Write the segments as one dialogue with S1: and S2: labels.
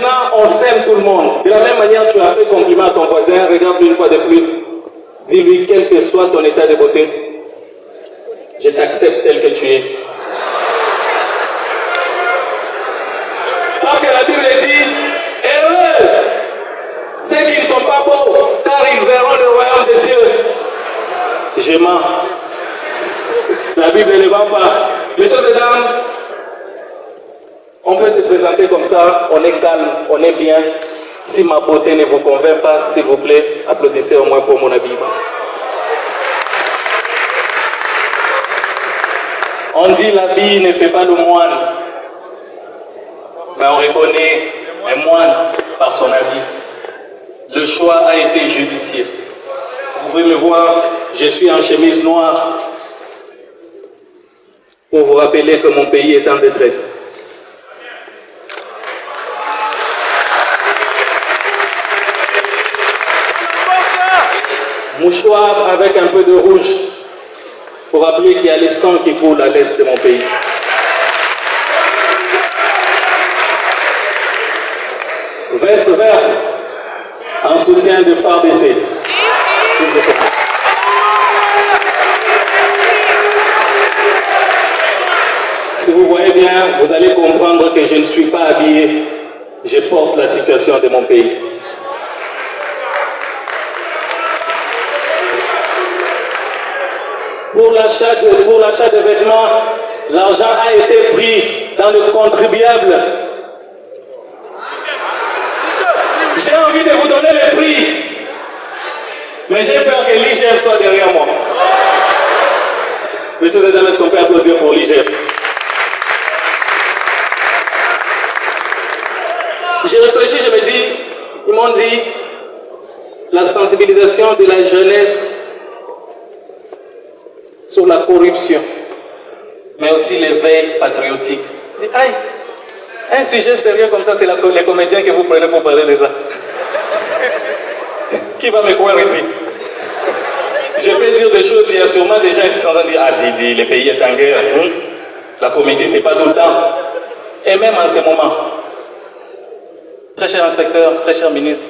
S1: Maintenant, on s'aime tout le monde. De la même manière, tu as fait compliment à ton voisin, regarde-lui une fois de plus. Dis-lui, quel que soit ton état de beauté, je t'accepte tel que tu es. Parce que la Bible dit, heureux ceux qui ne sont pas beaux, car ils verront le royaume des cieux. Je mens. La Bible ne ment pas. Messieurs et dames, on peut se présenter comme ça, on est calme, on est bien. Si ma beauté ne vous convainc pas, s'il vous plaît, applaudissez au moins pour mon habillement. On dit l'habit ne fait pas le moine, mais on reconnaît un moine par son habit. Le choix a été judicieux. Vous pouvez me voir, je suis en chemise noire pour vous rappeler que mon pays est en détresse. Mouchoir avec un peu de rouge pour rappeler qu'il y a les sangs qui coulent à l'est de mon pays. Veste verte en soutien de FARDC. Si vous voyez bien, vous allez comprendre que je ne suis pas habillé, je porte la situation de mon pays. Pour l'achat de vêtements, l'argent a été pris dans le contribuable. J'ai envie de vous donner le prix, mais j'ai peur que l'IGF soit derrière moi. Messieurs et dames, est-ce qu'on peut applaudir pour l'IGF? J'ai réfléchi, je me dis, ils m'ont dit, la sensibilisation de la jeunesse sur la corruption, mais aussi l'éveil patriotique. Aïe, un sujet sérieux comme ça, c'est les comédiens que vous prenez pour parler de ça. Qui va me croire ici? Je peux dire des choses, il y a sûrement des gens ici qui sont en train de dire, ah Didi, le pays est en guerre. La comédie, c'est pas tout le temps. Et même en ce moment, très cher inspecteur, très cher ministre,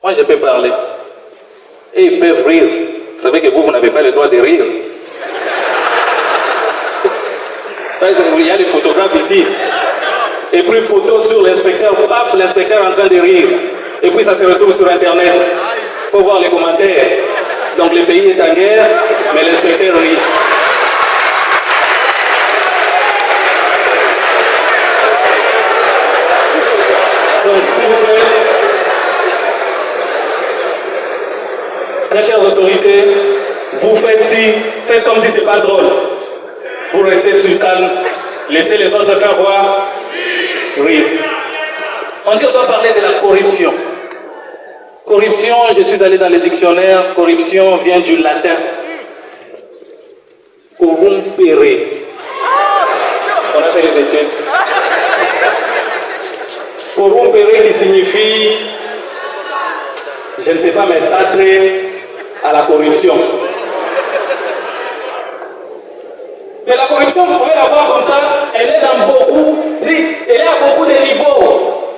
S1: moi je peux parler. Et ils peuvent rire. Vous savez que vous n'avez pas le droit de rire. Il y a les photographes ici. Et puis photo sur l'inspecteur, paf, l'inspecteur en train de rire. Et puis ça se retrouve sur Internet. Il faut voir les commentaires. Donc le pays est en guerre, mais l'inspecteur rit. Donc s'il vous plaît, très chères autorités, vous faites comme si c'est pas drôle. Vous restez sur le calme, laissez les autres faire voir. Oui. On dit qu'on doit parler de la corruption. Corruption, je suis allé dans le dictionnaire, corruption vient du latin. Corrompere. On a fait les études. Corrompere qui signifie, je ne sais pas, mais ça traite à la corruption. Mais la corruption, vous pouvez la voir comme ça, elle est à beaucoup de niveaux.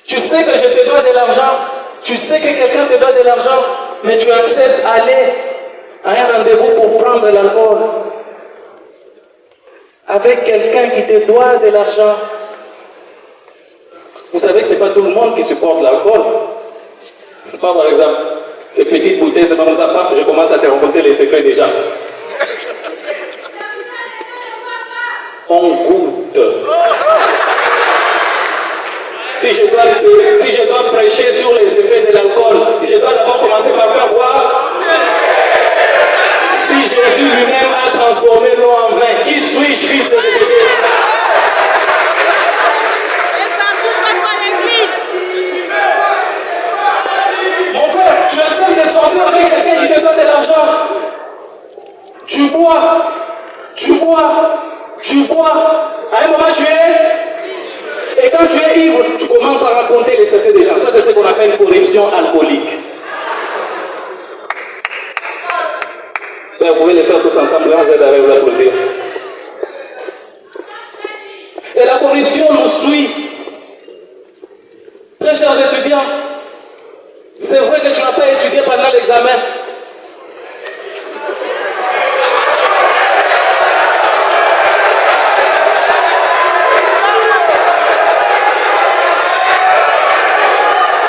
S1: Tu sais que je te dois de l'argent, tu sais que quelqu'un te doit de l'argent, mais tu acceptes d'aller à un rendez-vous pour prendre l'alcool avec quelqu'un qui te doit de l'argent. Vous savez que ce n'est pas tout le monde qui supporte l'alcool. Pas par exemple, ces petites bouteilles, c'est pas comme ça, paf, je commence à te raconter les secrets déjà. On goûte. Si je dois prêcher sur les effets de l'alcool, je dois d'abord commencer par faire voir. Si Jésus lui-même a transformé l'eau en vin, qui suis-je, fils de Zébédée? Mon frère, tu acceptes de sortir avec quelqu'un qui te donne de l'argent. Tu bois. À un moment, tu es. Et quand tu es ivre, tu commences à raconter les secrets des gens. Ça, c'est ce qu'on appelle corruption alcoolique. Vous pouvez les faire tous ensemble, vous êtes à vous applaudir. Et la corruption nous suit C'est vrai que tu n'as pas étudié pendant l'examen.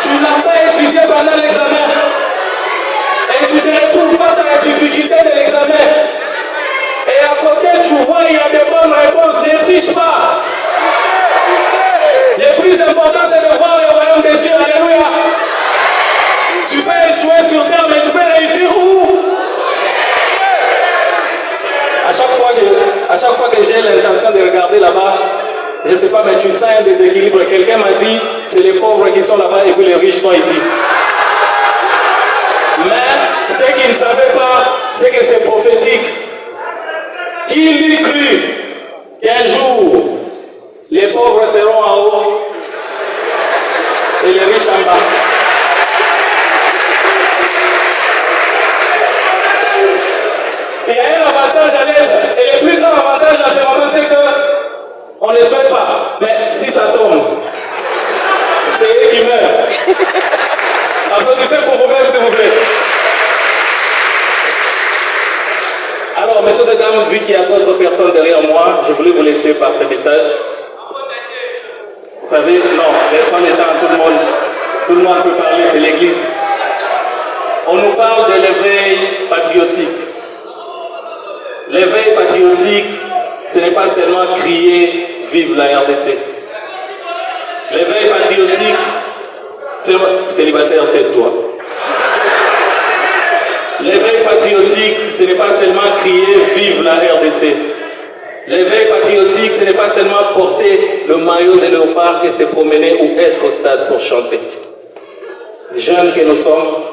S1: Tu n'as pas étudié pendant l'examen. Et tu te retrouves face à la difficulté de l'examen. Et à côté, tu vois, il y a des bonnes réponses. Ne triche pas. Le plus important, c'est de voir le royaume des cieux. Alléluia. Tu peux échouer sur terre, mais tu peux réussir où? À chaque fois que j'ai l'intention de regarder là-bas, je ne sais pas, mais tu sens un déséquilibre. Quelqu'un m'a dit, c'est les pauvres qui sont là-bas et puis les riches sont ici. Mais ce qu'ils ne savaient pas, c'est que c'est prophétique. Qui lui crut qu'un jour, les pauvres seront en haut et les riches en bas? Il y a un avantage à l'aide. Et le plus grand avantage à ce moment, c'est qu'on ne souhaite pas. Mais si ça tombe, c'est eux qui meurent. Applaudissez pour vous-même, s'il vous plaît. Alors, messieurs et dames, vu qu'il y a d'autres personnes derrière moi, je voulais vous laisser par ce message. Vous savez, non, laissons le temps à tout le monde peut parler, c'est l'église. On nous parle de l'éveil patriotique. L'éveil patriotique, ce n'est pas seulement crier « Vive la RDC ». L'éveil patriotique, c'est célibataire, tais-toi. L'éveil patriotique, ce n'est pas seulement crier « Vive la RDC ». L'éveil patriotique, ce n'est pas seulement porter le maillot de léopard et se promener ou être au stade pour chanter. Jeunes que nous sommes,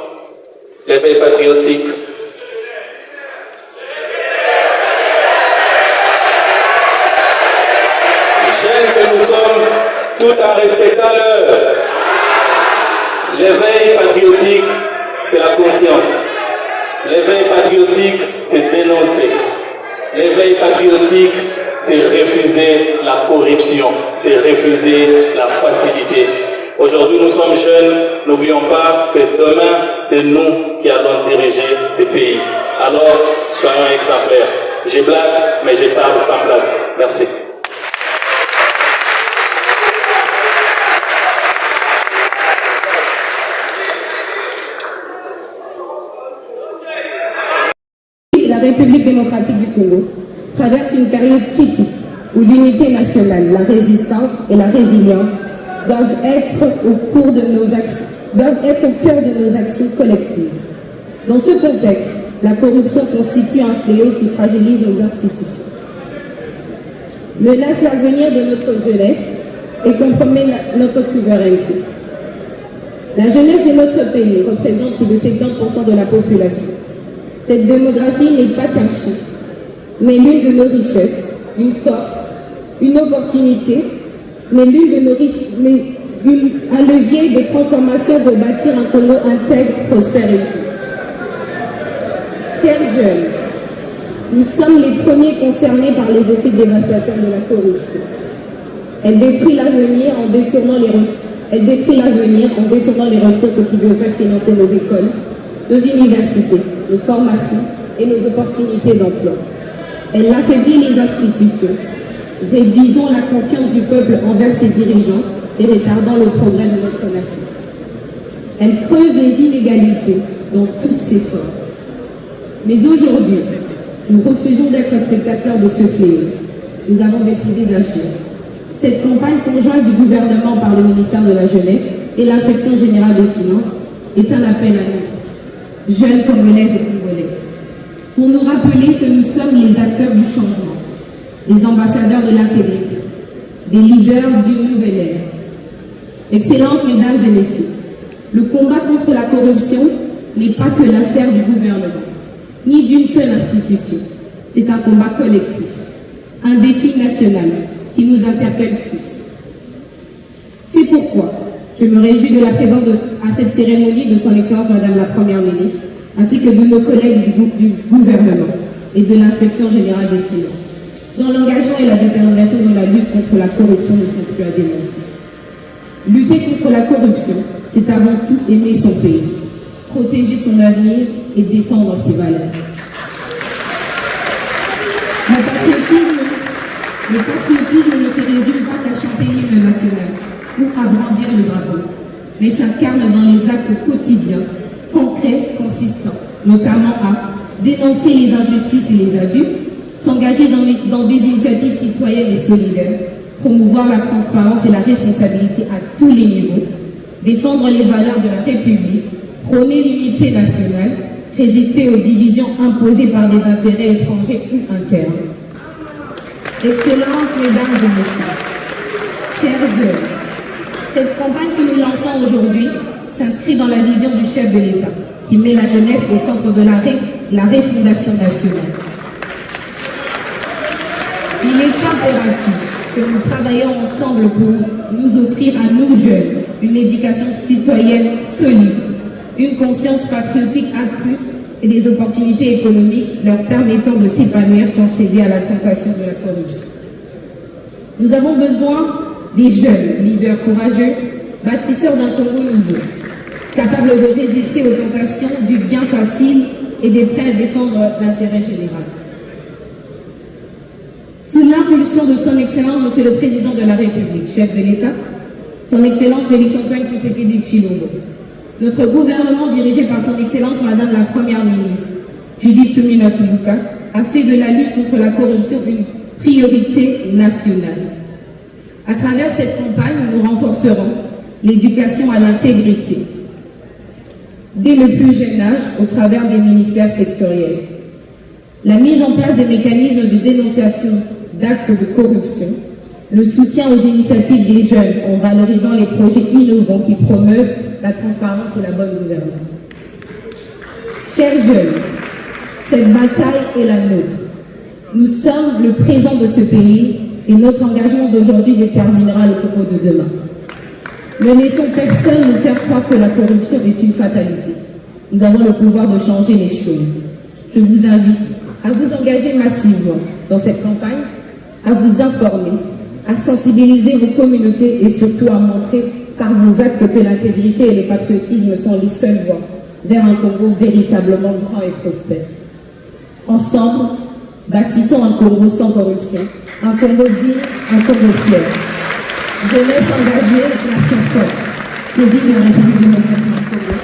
S1: l'éveil patriotique, que nous sommes, tout en respectant l'heure. L'éveil patriotique, c'est la conscience. L'éveil patriotique, c'est dénoncer. L'éveil patriotique, c'est refuser la corruption, c'est refuser la facilité. Aujourd'hui, nous sommes jeunes, n'oublions pas que demain, c'est nous qui allons diriger ces pays. Alors, soyons exemplaires. Je blague, mais je parle sans blague. Merci.
S2: La République démocratique du Congo traverse une période critique où l'unité nationale, la résistance et la résilience doivent être au cœur de nos actions collectives. Dans ce contexte, la corruption constitue un fléau qui fragilise nos institutions, menace l'avenir de notre jeunesse et compromet notre souveraineté. La jeunesse de notre pays représente plus de 70% de la population. Cette démographie n'est pas qu'un chiffre, mais l'une de nos richesses, une force, une opportunité, mais un levier de transformation pour bâtir un Congo intègre, prospère et juste. Chers jeunes, nous sommes les premiers concernés par les effets dévastateurs de la corruption. Elle détruit l'avenir en détournant les ressources qui devraient financer nos écoles, nos universités, nos formations et nos opportunités d'emploi. Elle affaiblit les institutions, réduisant la confiance du peuple envers ses dirigeants et retardant le progrès de notre nation. Elle creuse les inégalités dans toutes ses formes. Mais aujourd'hui, nous refusons d'être spectateurs de ce fléau. Nous avons décidé d'agir. Cette campagne conjointe du gouvernement par le ministère de la Jeunesse et l'Inspection générale des Finances est un appel à nous, jeunes Congolaises et Congolais, pour nous rappeler que nous sommes les acteurs du changement, les ambassadeurs de l'intégrité, des leaders d'une nouvelle ère. Excellences, mesdames et messieurs, le combat contre la corruption n'est pas que l'affaire du gouvernement, ni d'une seule institution. C'est un combat collectif, un défi national qui nous interpelle tous. C'est pourquoi je me réjouis de la présence à cette cérémonie de son Excellence Madame la Première ministre, ainsi que de nos collègues du gouvernement et de l'Inspection générale des finances, dont l'engagement et la détermination dans la lutte contre la corruption ne sont plus à démontrer. Lutter contre la corruption, c'est avant tout aimer son pays. protéger son avenir et défendre ses valeurs. Le patriotisme ne se résume pas qu'à chanter l'hymne national ou à brandir le drapeau, mais s'incarne dans les actes quotidiens, concrets, consistants, notamment à dénoncer les injustices et les abus, s'engager dans des initiatives citoyennes et solidaires, promouvoir la transparence et la responsabilité à tous les niveaux, défendre les valeurs de la République, prôner l'unité nationale, résister aux divisions imposées par des intérêts étrangers ou internes. Excellences, mesdames et messieurs, chers jeunes, cette campagne que nous lançons aujourd'hui s'inscrit dans la vision du chef de l'État, qui met la jeunesse au centre de la refondation nationale. Il est impératif que nous travaillions ensemble pour nous offrir à nous jeunes une éducation citoyenne solide, une conscience patriotique accrue et des opportunités économiques leur permettant de s'épanouir sans céder à la tentation de la corruption. Nous avons besoin des jeunes leaders courageux, bâtisseurs d'un Congo nouveau, capables de résister aux tentations du bien facile et des prêts à défendre l'intérêt général. Sous l'impulsion de son Excellence, Monsieur le Président de la République, chef de l'État, son Excellence Félix-Antoine Tshisekedi Tshilombo, notre gouvernement dirigé par son Excellence Madame la Première ministre, Judith Suminwa Tuluka, a fait de la lutte contre la corruption une priorité nationale. À travers cette campagne, nous renforcerons l'éducation à l'intégrité, dès le plus jeune âge, au travers des ministères sectoriels. La mise en place des mécanismes de dénonciation d'actes de corruption, le soutien aux initiatives des jeunes en valorisant les projets innovants qui promeuvent la transparence et la bonne gouvernance. Chers jeunes, cette bataille est la nôtre. Nous sommes le présent de ce pays et notre engagement d'aujourd'hui déterminera le Congo de demain. Ne laissons personne nous faire croire que la corruption est une fatalité. Nous avons le pouvoir de changer les choses. Je vous invite à vous engager massivement dans cette campagne, à vous informer, à sensibiliser vos communautés et surtout à montrer par vos actes que l'intégrité et le patriotisme sont les seules voies vers un Congo véritablement grand et prospère. Ensemble, bâtissons un Congo sans corruption, un Congo digne, un Congo fier. Jeunesse engagée, nation forte. Que vive la République démocratique du Congo.